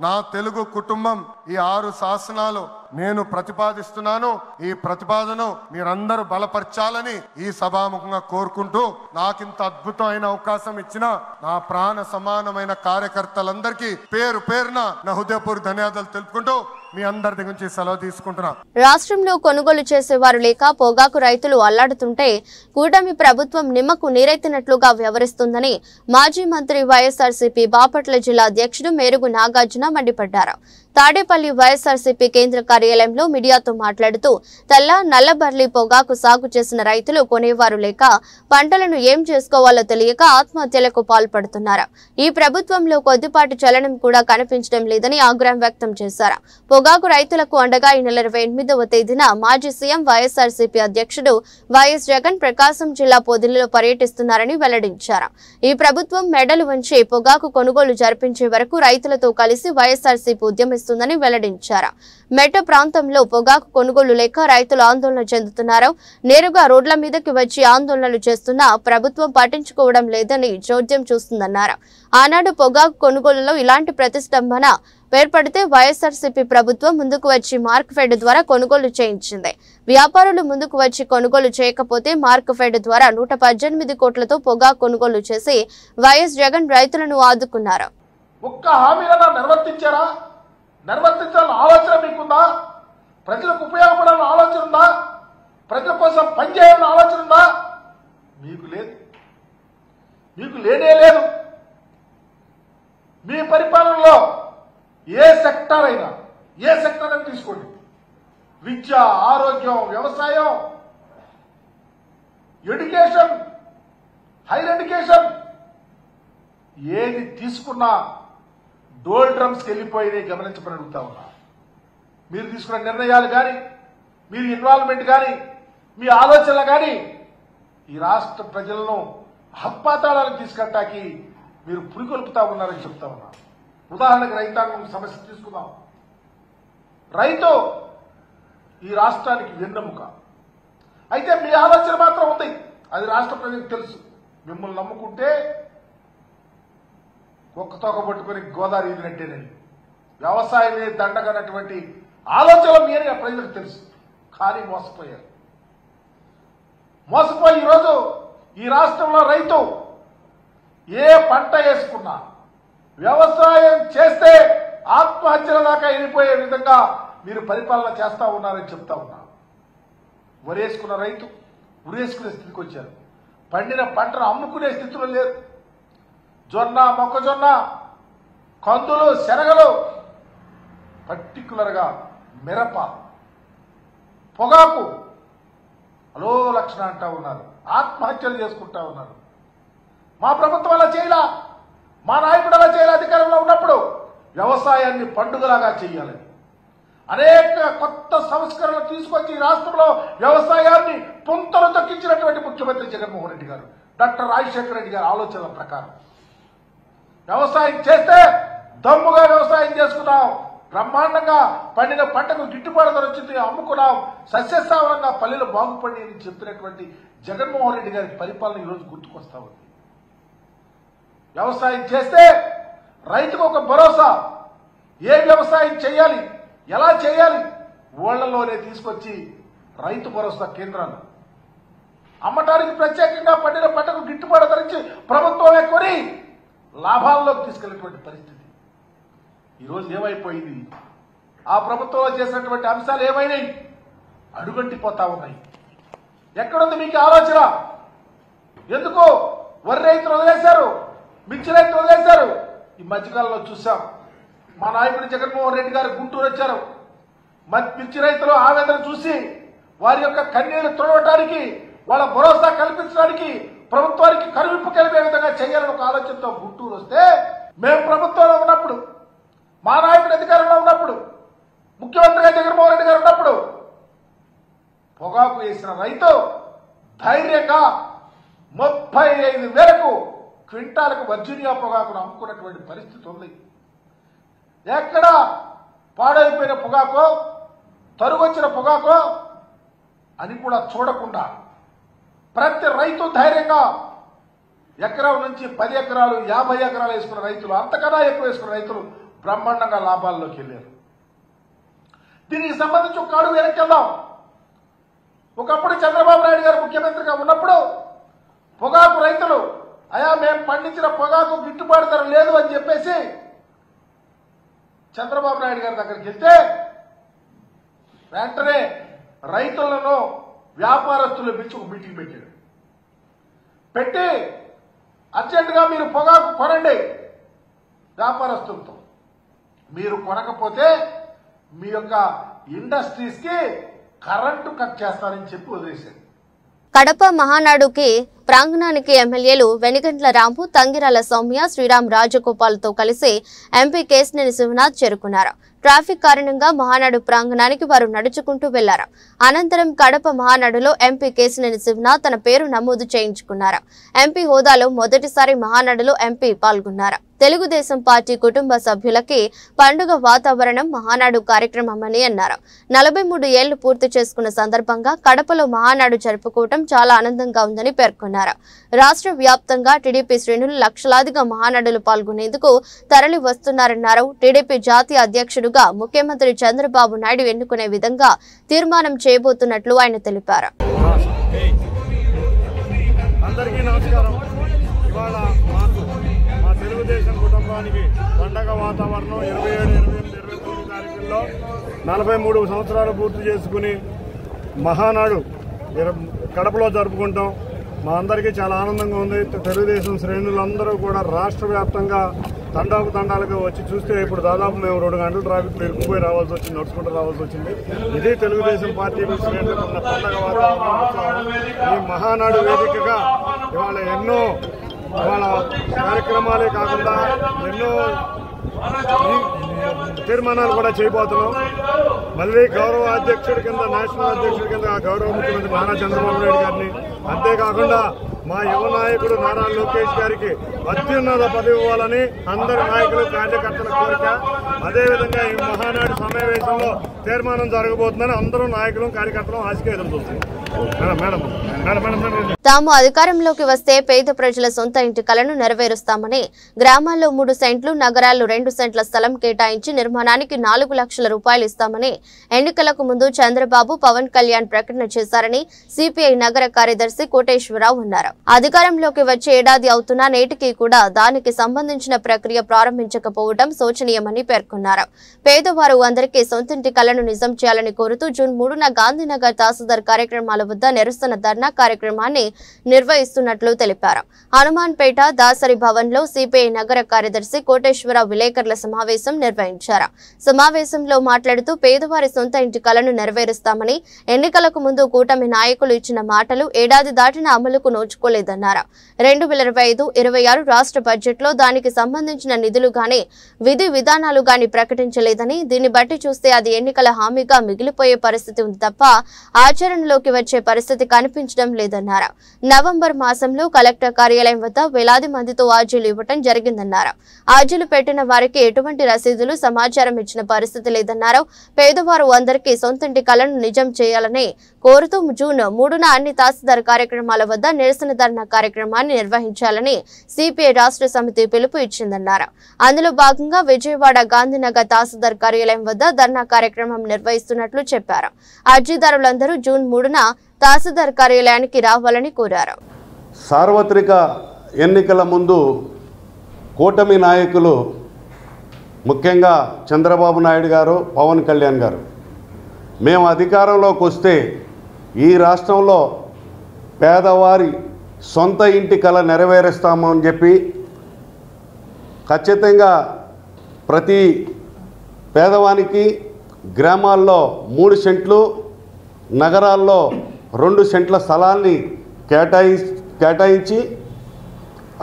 నా తెలుగు కుటుంబం ఈ 6 శాసనాలు నేను ప్రతిపాదిస్తున్నాను. ఈ ప్రతిపాదన మీరందరూ బలపరచాలని ఈ సభాముఖంగా కోరుకుంటూ, నాకింత అద్భుతమైన అవకాశం ఇచ్చిన నా ప్రాణ సమానమైన కార్యకర్తలందరికీ పేరు పేరున నా హృదయపూర్వక ధన్యవాదాలు తెలుపుకుంటూ మీ అందరి దగ్గర నుంచి సెలవు తీసుకుంటున్నా. రాష్ట్రంలో కొనుగోలు చేసేవారు లేక పొగాకు రైతులు అల్లాడుతుంటే కూటమి ప్రభుత్వం నిమ్మకు నీరెత్తినట్లుగా వ్యవహరిస్తుందని మాజీ మంత్రి వైఎస్ఆర్సీపీ బాపట్ల జిల్లా అధ్యక్షుడు మేరుగు నాగార్జున మండిపడ్డారు. తాడేపల్లి వైఎస్ఆర్సీపీ కేంద్ర కార్యాలయంలో మీడియాతో మాట్లాడుతూ, తెల్ల నల్లబర్లి పొగాకు సాగు చేసిన రైతులు కొనేవారు లేక పంటలను ఏం చేసుకోవాలో తెలియక ఆత్మహత్యలకు పాల్పడుతున్నారు. ఈ ప్రభుత్వంలో కొద్దిపాటి చలనం కూడా కనిపించడం లేదని ఆగ్రహం వ్యక్తం చేశారు. పొగాకు రైతులకు అండగా ఈ నెల 28వ తేదీన మాజీ సీఎం వైఎస్ఆర్సీపీ అధ్యక్షుడు వైఎస్ జగన్ ప్రకాశం జిల్లా పొదిలిలో పర్యటిస్తున్నారని వెల్లడించారు. ఈ ప్రభుత్వం మెడలు వంచి పొగాకు కొనుగోలు జరిపించే వరకు రైతులతో కలిసి వైఎస్ఆర్సీపీ ఉద్యమిస్తుందని వెల్లడించారు. మెట్ట ప్రాంతంలో పొగాకు కొనుగోలు లేక రైతులు ఆందోళన చెందుతున్నారు. నేరుగా రోడ్ల మీదకి వచ్చి ఆందోళనలు చేస్తున్నా ప్రభుత్వం పట్టించుకోవడం లేదని జోద్యం చూస్తుందన్నారు. ఆనాడు పొగాకు కొనుగోలులో ఇలాంటి ప్రతిష్టంభన ఏర్పడితే వైఎస్ఆర్సీపీ ప్రభుత్వం ముందుకు వచ్చి మార్క్ఫెడ్ ద్వారా కొనుగోలు చేయించింది. వ్యాపారులు ముందుకు వచ్చి కొనుగోలు చేయకపోతే మార్క్ఫెడ్ ద్వారా 118 కోట్లతో పొగాకు కొనుగోలు చేసి వైఎస్ జగన్ రైతులను ఆదుకున్నారు. ఒక్క హామీలను నిర్వర్తించారా? నిర్వర్తించాలని ఆలోచన మీకుందా? ప్రజలకు ఉపయోగపడాలని ఆలోచన ఉందా? ప్రజల కోసం పనిచేయాలని ఆలోచన ఉందా? మీకు లేదు, మీకు లేనే లేదు. మీ పరిపాలనలో ఏ సెక్టర్ అయినా తీసుకోండి, విద్య, ఆరోగ్యం, వ్యవసాయం, ఎడ్యుకేషన్, హైయర్ ఎడ్యుకేషన్, ఏది తీసుకున్నా డోల్ డ్రమ్స్కి వెళ్ళిపోయినాయి గమనించమని అడుగుతా ఉన్నా. మీరు తీసుకున్న నిర్ణయాలు కానీ, మీరు ఇన్వాల్వ్మెంట్ కానీ, మీ ఆలోచనలు కానీ ఈ రాష్ట్ర ప్రజలను హత్పాతాళాలకు తీసుకెళ్ళటానికి మీరు పురికొల్పుతా ఉన్నారని చెప్తా ఉన్నారు. ఉదాహరణకు రైతాంగం సమస్య తీసుకుందాం. రైతు ఈ రాష్ట్రానికి వెన్నెముక. అయితే మీ ఆలోచన మాత్రం ఉంది, అది రాష్ట్ర ప్రజలకు తెలుసు. మిమ్మల్ని నమ్ముకుంటే ఒక్క తోక పట్టుకుని గోదావరి ఈదినట్టేనని, వ్యవసాయమే దండగనటువంటి ఆలోచన మీరే ప్రజలకు తెలుసు. కానీ మోసపోయారు. మోసపోయి ఈరోజు ఈ రాష్ట్రంలో రైతు ఏ పంట వేసుకున్నా, వ్యవసాయం చేస్తే ఆత్మహత్యల దాకా వెళ్ళిపోయే విధంగా మీరు పరిపాలన చేస్తా ఉన్నారని చెప్తా ఉన్నా. వరేసుకున్న రైతు ఉరేసుకునే స్థితికి వచ్చారు. పండిన పంటను అమ్ముకునే స్థితిలో లేరు. జొన్న, మొక్కజొన్న, కందులు, శనగలు, పర్టికులర్గా మిరప, పొగాకు అలో లక్షణ అంటా ఉన్నారు. ఆత్మహత్యలు చేసుకుంటా ఉన్నారు. మా ప్రభుత్వం అలా చేయలా, మా నాయకుడు అలా చేయాలి. అధికారంలో ఉన్నప్పుడు వ్యవసాయాన్ని పండుగలాగా చేయాలని అనేక కొత్త సంస్కరణలు తీసుకొచ్చి ఈ రాష్ట్రంలో వ్యవసాయాన్ని పుంతలు తొక్కించినటువంటి ముఖ్యమంత్రి జగన్మోహన్ రెడ్డి గారు, డాక్టర్ రాజశేఖర రెడ్డి గారి ఆలోచనల ప్రకారం వ్యవసాయం చేస్తే దమ్ముగా వ్యవసాయం చేసుకున్నాం, బ్రహ్మాండంగా పండిన పంటకు గిట్టుబాటు ధర వచ్చింది, అమ్ముకున్నాం, సస్యశ్యామలంగా పల్లెలు బాగుపడి అని చెప్పినటువంటి జగన్మోహన్ రెడ్డి గారి పరిపాలన ఈరోజు గుర్తుకొస్తా ఉంది. వ్యవసాయం చేస్తే రైతుకు ఒక భరోసా, ఏ వ్యవసాయం చేయాలి, ఎలా చేయాలి, ఊళ్లలోనే తీసుకొచ్చి రైతు భరోసా కేంద్రాలు అమ్మటానికి ప్రత్యేకంగా పండిన పంటకు గిట్టుబాటు ధరించి ప్రభుత్వమే కొని లాభాల్లోకి తీసుకెళ్లేటువంటి పరిస్థితి ఈరోజు ఏమైపోయింది? ఆ ప్రభుత్వంలో చేసినటువంటి అంశాలు ఏమైనాయి? అడుగంటిపోతా ఉన్నాయి. ఎక్కడుంది మీకు ఆలోచన? ఎందుకు వరి రైతులు వదిలేశారు, మిర్చి రైతులు వదిలేశారు? ఈ మధ్యకాలంలో చూసాం, మా నాయకుడు జగన్మోహన్ రెడ్డి గారు గుంటూరు వచ్చారు. మిర్చి రైతులు ఆవేదన చూసి వారి యొక్క కన్నీళ్లు తుడవటానికి, వాళ్ళ భరోసా కల్పించడానికి, ప్రభుత్వానికి కనువిప్పు కలిపే విధంగా చేయాలని ఒక ఆలోచనతో గుంటూరు వస్తే, మేము ప్రభుత్వంలో ఉన్నప్పుడు, మా నాయకుడు అధికారంలో ఉన్నప్పుడు, ముఖ్యమంత్రిగా జగన్మోహన్ రెడ్డి గారు ఉన్నప్పుడు పొగాకు వేసిన రైతు ధైర్యంగా 35,000 క్వింటాలకు వర్జీనియా పొగాకును అమ్ముకున్నటువంటి పరిస్థితి ఉంది. ఎక్కడ పాడైపోయిన పొగాకో, తరుగొచ్చిన పొగాకో అని కూడా చూడకుండా ప్రతి రైతు ధైర్యంగా ఎకరం నుంచి 10 ఎకరాలు, 50 ఎకరాలు వేసుకున్న రైతులు, అంతకన్నా ఎక్కువ వేసుకున్న రైతులు బ్రహ్మాండంగా లాభాల్లోకి వెళ్ళారు. దీనికి సంబంధించి ఒక అడుగు వెనక్కి వెళ్దాం. ఒకప్పుడు చంద్రబాబు నాయుడు గారు ముఖ్యమంత్రిగా ఉన్నప్పుడు పొగాకు రైతులు, అయా మేము పండించిన పొగాకు గిట్టుబాటు ధర లేదు అని చెప్పేసి చంద్రబాబు నాయుడు గారి దగ్గరికి వెళ్తే వెంటనే రైతులను వ్యాపారస్తులు పిలిచి ఒక మీటింగ్ పెట్టారు. పెట్టి అర్జెంటుగా మీరు పొగాకు కొనండి వ్యాపారస్తులతో, మీరు కొనకపోతే మీ యొక్క ఇండస్ట్రీస్కి కరెంటు కట్ చేస్తారని చెప్పి వదిలేశారు. కడప మహానాడుకి ప్రాంగణానికి ఎమ్మెల్యేలు వెనిగండ్ల రాంపు, తంగిరాల సౌమ్య, శ్రీరామ్ రాజగోపాల్తో కలిసి ఎంపీ కేశినేని శివనాథ్ చేరుకున్నారు. ట్రాఫిక్ కారణంగా మహానాడు ప్రాంగణానికి వారు నడుచుకుంటూ వెళ్లారు. అనంతరం కడప మహానాడులో ఎంపీ కేశినేని శివనాథ్ తన పేరు నమోదు చేయించుకున్నారు. ఎంపీ హోదాలో మొదటిసారి మహానాడులో ఎంపీ పాల్గొన్నారు. తెలుగుదేశం పార్టీ కుటుంబ సభ్యులకి పండుగ వాతావరణం మహానాడు కార్యక్రమమని అన్నారు. 43 ఏళ్లు పూర్తి చేసుకున్న సందర్భంగా కడపలో మహానాడు జరుపుకోవడం చాలా ఆనందంగా ఉందని పేర్కొన్నారు. రాష్ట్ర వ్యాప్తంగా టీడీపీ శ్రేణులు లక్షలాదిగా మహానాడులో పాల్గొనేందుకు తరలి వస్తున్నారన్నారు. టీడీపీ జాతీయ అధ్యక్షుడుగా ముఖ్యమంత్రి చంద్రబాబు నాయుడు ఎన్నుకునే విధంగా తీర్మానం చేయబోతున్నట్లు ఆయన తెలిపారు. తెలుగుదేశం కుటుంబానికి పండగ వాతావరణం 27, 28, 29 తారీఖుల్లో 43 సంవత్సరాలు పూర్తి చేసుకుని మహానాడు కడపలో జరుపుకుంటాం. మా అందరికీ చాలా ఆనందంగా ఉంది. తెలుగుదేశం శ్రేణులందరూ కూడా రాష్ట్ర వ్యాప్తంగా తండాలుగా వచ్చి చూస్తే ఇప్పుడు దాదాపు మేము 2 గంటల ట్రాఫిక్ ఇరుక్కుపోయి రావాల్సి వచ్చింది, నడుచుకుంటూ రావాల్సి వచ్చింది. ఇది తెలుగుదేశం పార్టీ శ్రేణులకు ఉన్న పండగ వాతావరణం. ఈ మహానాడు వేదికగా ఇవాళ ఎన్నో కార్యక్రమాలే కాకుండా ఎన్నో తీర్మానాలు కూడా చేయబోతున్నాం. మళ్ళీ గౌరవ అధ్యక్షుడి కింద, నేషనల్ అధ్యక్షుడి కింద గౌరవ ముఖ్యమంత్రి నారా చంద్రబాబు నాయుడు గారిని, అంతేకాకుండా మా యువ నాయకుడు నారా లోకేష్ గారికి అత్యున్నత పదవి ఇవ్వాలని అందరి నాయకులు కార్యకర్తల కోరిక. అదేవిధంగా ఈ మహానాడు సమావేశంలో తీర్మానం జరగబోతుందని అందరూ నాయకులు కార్యకర్తలు ఆశగా ఎదురుచూస్తున్నారు. తాము అధికారంలోకి వస్తే పేద ప్రజల సొంత ఇంటి కలను నెరవేరుస్తామని, గ్రామాల్లో 3 సెంట్లు, నగరాల్లో 2 సెంట్ల స్థలం కేటాయించి నిర్మాణానికి 4 లక్షల రూపాయలు ఇస్తామని ఎన్నికలకు ముందు చంద్రబాబు, పవన్ కళ్యాణ్ ప్రకటన చేశారని సిపిఐ నగర కార్యదర్శి కోటేశ్వరరావు అన్నారు. అధికారంలోకి వచ్చే ఏడాది అవుతున్నా నేటికి కూడా దానికి సంబంధించిన ప్రక్రియ ప్రారంభించకపోవడం శోచనీయమని పేర్కొన్నారు. పేదవారు అందరికీ సొంతింటి కలను నిజం చేయాలని కోరుతూ జూన్ 3న గాంధీనగర్ తహసీల్దార్ కార్యక్రమాల వద్ద నిరసన ధర్నా కార్యక్రమాన్ని నిర్వహిస్తున్నట్లు తెలిపారు. హనుమాన్పేట దాసరి భవన్ లో సిపిఐ నగర కార్యదర్శి కోటేశ్వరరావు విలేకరుల సమావేశం నిర్వహించారు. సమావేశంలో మాట్లాడుతూ పేదవారి సొంత ఇంటి కలను నెరవేరుస్తామని, ఎన్నికలకు ముందు కూటమి నాయకులు ఇచ్చిన మాటలు ఏడాది దాటిన అమలుకు నోచుకోలేదన్నారు. 2025-26 రాష్ట్ర బడ్జెట్ లో దానికి సంబంధించిన నిధులు గాని, విధి విధానాలు గాని ప్రకటించలేదని, దీన్ని బట్టి చూస్తే అది ఎన్నికల హామీగా మిగిలిపోయే పరిస్థితి ఉంది తప్ప ఆచరణలోకి వచ్చే పరిస్థితి కనిపించడం లేదన్నారు. నవంబర్ మాసంలో కలెక్టర్ కార్యాలయం వద్ద వేలాది మందితో ఆర్జీలు ఇవ్వటం జరిగిందన్నారు. ఆర్జీలు పెట్టిన వారికి ఎటువంటి రసీదులు, సమాచారం ఇచ్చిన పరిస్థితి లేదన్నారు. పేదవారు అందరికీ సొంతింటి కలను నిజం చేయాలని కోరుతూ జూన్ 3న అన్ని తహసీల్దార్ కార్యక్రమాల వద్ద నిరసన ధర్నా కార్యక్రమాన్ని నిర్వహించాలని సిపిఐ రాష్ట్ర సమితి పిలుపు ఇచ్చిందన్నారు. అందులో భాగంగా విజయవాడ గాంధీనగర్ తహసీల్దార్ కార్యాలయం వద్ద ధర్నా కార్యక్రమం నిర్వహిస్తున్నట్లు చెప్పారు. అర్జీదారులందరూ జూన్ 3న తహసీల్దార్ కార్యాలయానికి రావాలని కోరారు. సార్వత్రిక ఎన్నికల ముందు కూటమి నాయకులు, ముఖ్యంగా చంద్రబాబు నాయుడు గారు, పవన్ కళ్యాణ్ గారు, మేము అధికారంలోకి వస్తే ఈ రాష్ట్రంలో పేదవారి సొంత ఇంటి కల నెరవేరుస్తామని చెప్పి ఖచ్చితంగా ప్రతి పేదవానికి గ్రామాల్లో 3 సెంట్లు, నగరాల్లో 2 సెంట్ల స్థలాన్ని కేటాయించి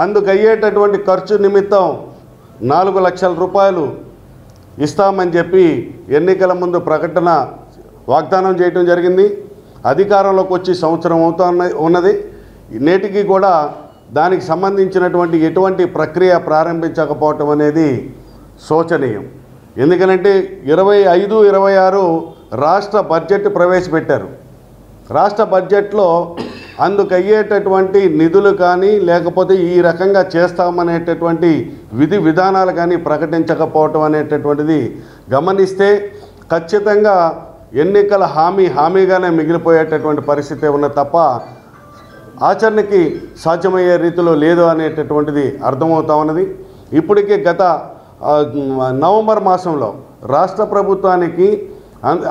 అందుకు అయ్యేటటువంటి ఖర్చు నిమిత్తం 4 లక్షల రూపాయలు ఇస్తామని చెప్పి ఎన్నికల ముందు ప్రకటన వాగ్దానం చేయడం జరిగింది. అధికారంలోకి వచ్చి సంవత్సరం ఉన్నది. నేటికి కూడా దానికి సంబంధించినటువంటి ఎటువంటి ప్రక్రియ ప్రారంభించకపోవటం అనేది శోచనీయం. ఎందుకనంటే 25-26 రాష్ట్ర బడ్జెట్ ప్రవేశపెట్టారు. రాష్ట్ర బడ్జెట్లో అందుకు అయ్యేటటువంటి నిధులు కానీ, లేకపోతే ఈ రకంగా చేస్తామనేటటువంటి విధి విధానాలు కానీ ప్రకటించకపోవటం అనేటటువంటిది గమనిస్తే ఖచ్చితంగా ఎన్నికల హామీగానే మిగిలిపోయేటటువంటి పరిస్థితి ఉన్న తప్ప ఆచరణకి సాధ్యమయ్యే రీతిలో లేదు అనేటటువంటిది అర్థమవుతా ఉన్నది. ఇప్పటికే గత నవంబర్ మాసంలో రాష్ట్ర ప్రభుత్వానికి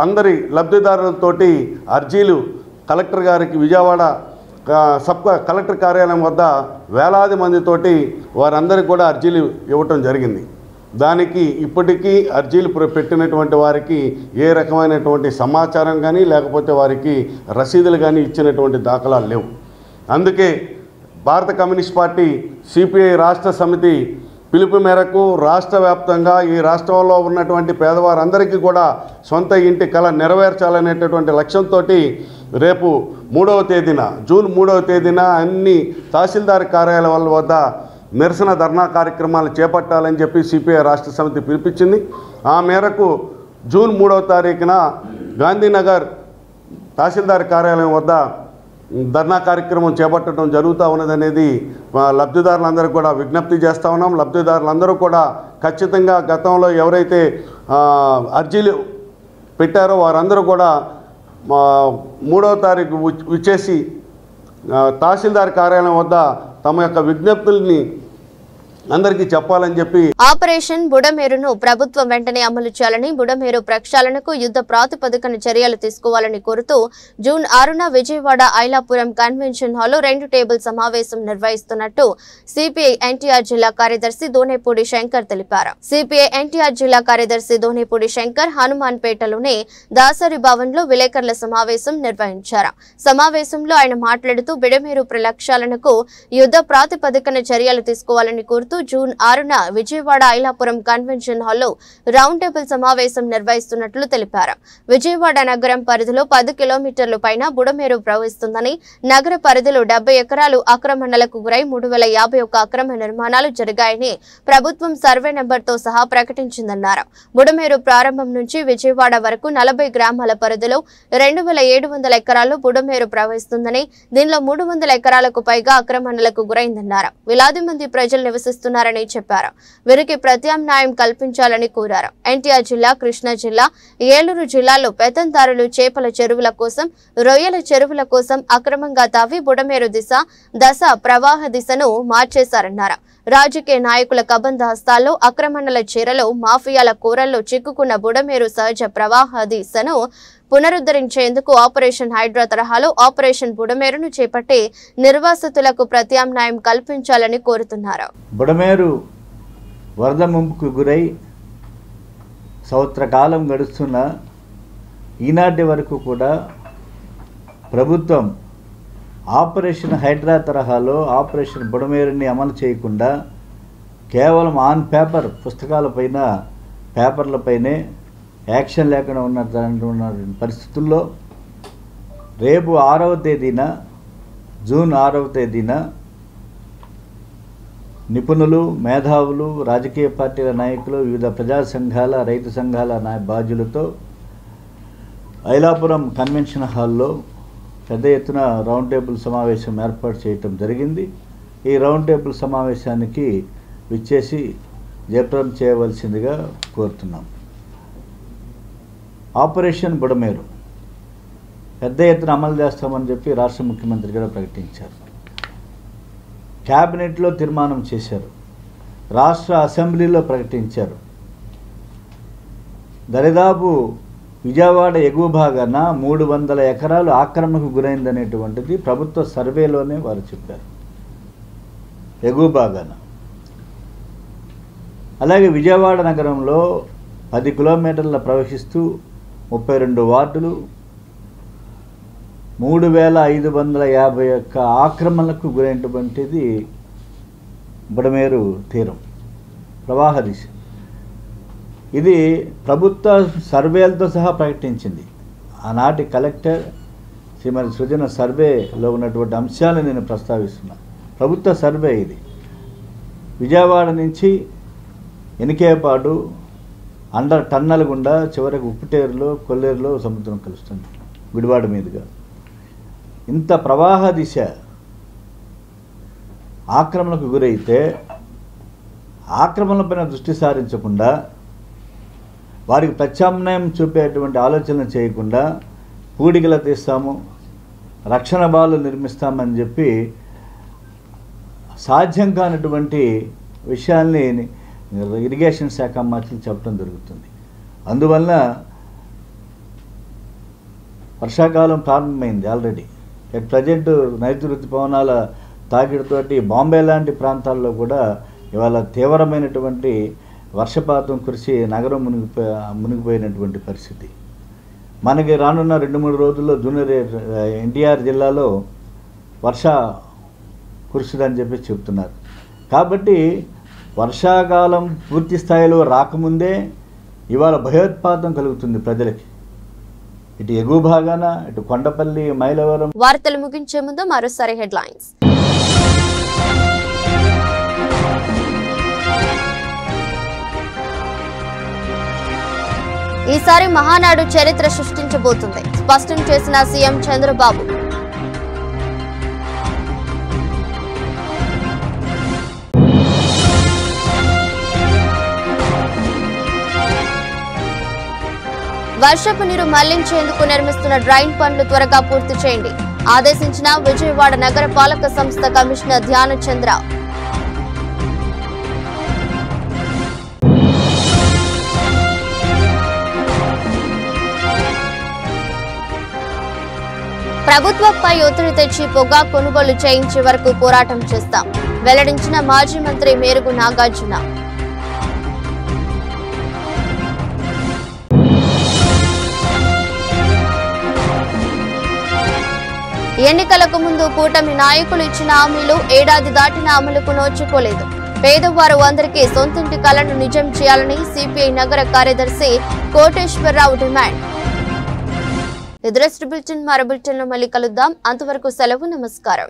అందరి లబ్ధిదారులతోటి అర్జీలు కలెక్టర్ గారికి విజయవాడ కలెక్టర్ కార్యాలయం వద్ద వేలాది మందితోటి వారందరికీ కూడా అర్జీలు ఇవ్వటం జరిగింది. దానికి ఇప్పటికీ అర్జీలు పెట్టినటువంటి వారికి ఏ రకమైనటువంటి సమాచారం కానీ, లేకపోతే వారికి రసీదులు కానీ ఇచ్చినటువంటి దాఖలాలు లేవు. అందుకే భారత కమ్యూనిస్ట్ పార్టీ సిపిఐ రాష్ట్ర సమితి పిలుపు మేరకు రాష్ట్ర వ్యాప్తంగా ఈ రాష్ట్రంలో ఉన్నటువంటి పేదవారందరికీ కూడా సొంత ఇంటి కల నెరవేర్చాలనేటటువంటి లక్ష్యంతో రేపు 3వ తేదీన, జూన్ 3వ తేదీన అన్ని తహసీల్దార్ కార్యాలయాల వద్ద నిరసన ధర్నా కార్యక్రమాలు చేపట్టాలని చెప్పి సిపిఐ రాష్ట్ర సమితి పిలిపించింది. ఆ మేరకు జూన్ 3వ తారీఖున గాంధీనగర్ తహసీల్దార్ కార్యాలయం వద్ద ధర్నా కార్యక్రమం చేపట్టడం జరుగుతూ ఉన్నదనేది లబ్ధిదారులందరూ కూడా విజ్ఞప్తి చేస్తూ ఉన్నాం. లబ్ధిదారులందరూ కూడా ఖచ్చితంగా గతంలో ఎవరైతే అర్జీలు పెట్టారో వారందరూ కూడా 3వ తారీఖు విచ్చేసి తహసీల్దార్ కార్యాలయం వద్ద తమ యొక్క విజ్ఞప్తుల్ని అందరికీ చెప్పాలని చెప్పి ఆపరేషన్ బుడమేరును ప్రభుత్వం వెంటనే అమలు చేయాలని, బుడమేరు ప్రక్షాళనకు యుద్ధ ప్రాతిపదికన చర్యలు తీసుకోవాలని కోరుతూ జూన్ 6న విజయవాడ ఐలాపురం కన్వెన్షన్ హాల్లో 2 టేబుల్ సమావేశం నిర్వహిస్తున్నట్టు సిపిఐ ఎన్టీఆర్ జిల్లా కార్యదర్శి దోనేపూడి శంకర్ తెలిపారు. సిపిఐ ఎన్టీఆర్ జిల్లా కార్యదర్శి దోనేపూడి శంకర్ హనుమాన్పేటలోని దాసరి భవన్ లో విలేకరుల సమావేశం నిర్వహించారు. సమావేశంలో ఆయన మాట్లాడుతూ బుడమేరు ప్రక్షాళనకు యుద్ధ ప్రాతిపదికన చర్యలు తీసుకోవాలని కోరుతూ జూన్ 6న విజయవాడ ఐలాపురం కన్వెన్షన్ హాల్లో రౌండ్ టేబుల్ సమావేశం నిర్వహిస్తున్నట్లు తెలిపారు. విజయవాడ నగరం పరిధిలో 10 కిలోమీటర్ల పైన బుడమేరు ప్రవహిస్తుందని, నగర పరిధిలో 70 ఎకరాలు ఆక్రమణలకు గురై 3051 అక్రమ నిర్మాణాలు జరిగాయని ప్రభుత్వం సర్వే నెంబర్తో సహా ప్రకటించిందన్నారు. బుడమేరు ప్రారంభం నుంచి విజయవాడ వరకు 40 గ్రామాల పరిధిలో 2700 ఎకరాల్లో బుడమేరు ప్రవహిస్తుందని, దీనిలో 300 ఎకరాలకు పైగా ఆక్రమణలకు గురైందన్నారు. వేలాది మంది ప్రజలు నివసిస్తున్నారని చెప్పారు. వీరికి ప్రత్యామ్నాయం కల్పించాలని కోరారు. ఎన్టీఆర్ జిల్లా, కృష్ణా జిల్లా, ఏలూరు జిల్లాలో పెత్తందారులు చేపల చెరువుల కోసం, రొయ్యల చెరువుల కోసం అక్రమంగా తవ్వి బుడమేరు దశ ప్రవాహ దిశను మార్చేశారన్నారు. రాజకీయ నాయకుల కబంధ హస్తాల్లో ఆక్రమణల చీరలో మాఫియాల కూరల్లో చిక్కుకున్న బుడమేరు సహజ ప్రవాహ దిశను పునరుద్ధరించేందుకు ఆపరేషన్ హైడ్రా తరహాలో ఆపరేషన్ బుడమేరును చేపట్టి నిర్వాసితులకు ప్రత్యామ్నాయం కల్పించాలని కోరుతున్నారు. బుడమేరు వరద ముంపుకు గురై సంవత్సర కాలం గడుస్తున్న ఈనాటి వరకు కూడా ప్రభుత్వం ఆపరేషన్ హైడ్రా తరహాలో ఆపరేషన్ బుడమేరుని అమలు చేయకుండా కేవలం ఆన్ పేపర్ పుస్తకాలపైన పేపర్లపైనే యాక్షన్ లేకుండా ఉన్న పరిస్థితుల్లో రేపు 6వ తేదీన జూన్ 6వ తేదీన నిపుణులు, మేధావులు, రాజకీయ పార్టీల నాయకులు, వివిధ ప్రజా సంఘాల, రైతు సంఘాల బాధ్యులతో ఐలాపురం కన్వెన్షన్ హాల్లో పెద్ద ఎత్తున రౌండ్ టేబుల్ సమావేశం ఏర్పాటు చేయటం జరిగింది. ఈ రౌండ్ టేబుల్ సమావేశానికి విచ్చేసి జయప్రదం చేయవలసిందిగా కోరుతున్నాం. ఆపరేషన్ బుడమేరు పెద్ద ఎత్తున అమలు చేస్తామని చెప్పి రాష్ట్ర ముఖ్యమంత్రి గారు ప్రకటించారు. క్యాబినెట్లో తీర్మానం చేశారు. రాష్ట్ర అసెంబ్లీలో ప్రకటించారు. దరిదాపు విజయవాడ ఎగువ భాగాన 300 ఎకరాలు ఆక్రమణకు గురైందనేటువంటిది ప్రభుత్వ సర్వేలోనే వారు చెప్పారు. ఎగువ భాగాన అలాగే విజయవాడ నగరంలో 10 కిలోమీటర్ల ప్రవహిస్తూ 32 వార్డులు 3551 ఆక్రమణలకు గురైనటువంటిది బుడమేరు తీరం ప్రవాహ దిశ. ఇది ప్రభుత్వ సర్వేలతో సహా ప్రకటించింది. ఆనాటి కలెక్టర్ శ్రీమతి సృజన సర్వేలో ఉన్నటువంటి అంశాలను నేను ప్రస్తావిస్తున్నాను. ప్రభుత్వ సర్వే ఇది. విజయవాడ నుంచి ఎనికేపాడు అండర్ టన్నల్ గుండా చివరికి ఉప్పుటేరులో, కొల్లేరులో సముద్రం కలుస్తుంది గుడివాడ మీదుగా. ఇంత ప్రవాహ దిశ ఆక్రమణకు గురైతే ఆక్రమణలపైన దృష్టి సారించకుండా, వారికి ప్రత్యామ్నాయం చూపేటువంటి ఆలోచనలు చేయకుండా పూడికల తీస్తాము, రక్షణ బాలు నిర్మిస్తామని చెప్పి సాధ్యం కానటువంటి విషయాల్ని ఇరిగేషన్ శాఖ మంత్రులు చెప్పడం జరుగుతుంది. అందువల్ల వర్షాకాలం ప్రారంభమైంది ఆల్రెడీ. ఎట్ ప్రజెంట్ నైరుతి ఋతుపవనాల తాకిడితోటి బాంబే లాంటి ప్రాంతాల్లో కూడా ఇవాళ తీవ్రమైనటువంటి వర్షపాతం కురిసి నగరం మునిగిపోయినటువంటి పరిస్థితి. మనకి రానున్న 2-3 రోజుల్లో జూనియర్ ఎన్టీఆర్ జిల్లాలో వర్ష కురుస్తుందని చెప్పి చెప్తున్నారు. కాబట్టి వర్షాకాలం పూర్తి స్థాయిలో రాకముందే ఇవాళ భయోత్పాతం కలుగుతుంది ప్రజలకి. ఇటు ఎగువ భాగాన, ఇటు కొండపల్లి, మైలవరం. వార్తలు ముగించే ముందు మరోసారి హెడ్లైన్స్. ఈసారి మహానాడు చరిత్ర సృష్టించబోతుంది, స్పష్టం చేసిన సీఎం చంద్రబాబు. వర్షపు నీరు మళ్లించేందుకు నిర్మిస్తున్న డ్రైన్ పనులు త్వరగా పూర్తి చేయండి, ఆదేశించిన విజయవాడ నగర పాలక సంస్థ కమిషనర్ ధ్యానచంద్ర. ప్రభుత్వంపై ఒత్తిడి తెచ్చి పొగా కొనుగోలు చేయించే వరకు పోరాటం చేస్తాం, వెల్లడించిన మాజీ మంత్రి మేరుగు నాగార్జున. ఎన్నికలకు ముందు కూటమి నాయకులు ఇచ్చిన హామీలు ఏడాది దాటిన అమలుకు నోచుకోలేదు, పేదవారు అందరికీ సొంతింటి కలను నిజం చేయాలని సిపిఐ నగర కార్యదర్శి కోటేశ్వరరావు డిమాండ్. ఇది రెస్ట్ బులెటిన్. మరో బులెటిన్లో మళ్ళీ కలుద్దాం. అంతవరకు సెలవు. నమస్కారం.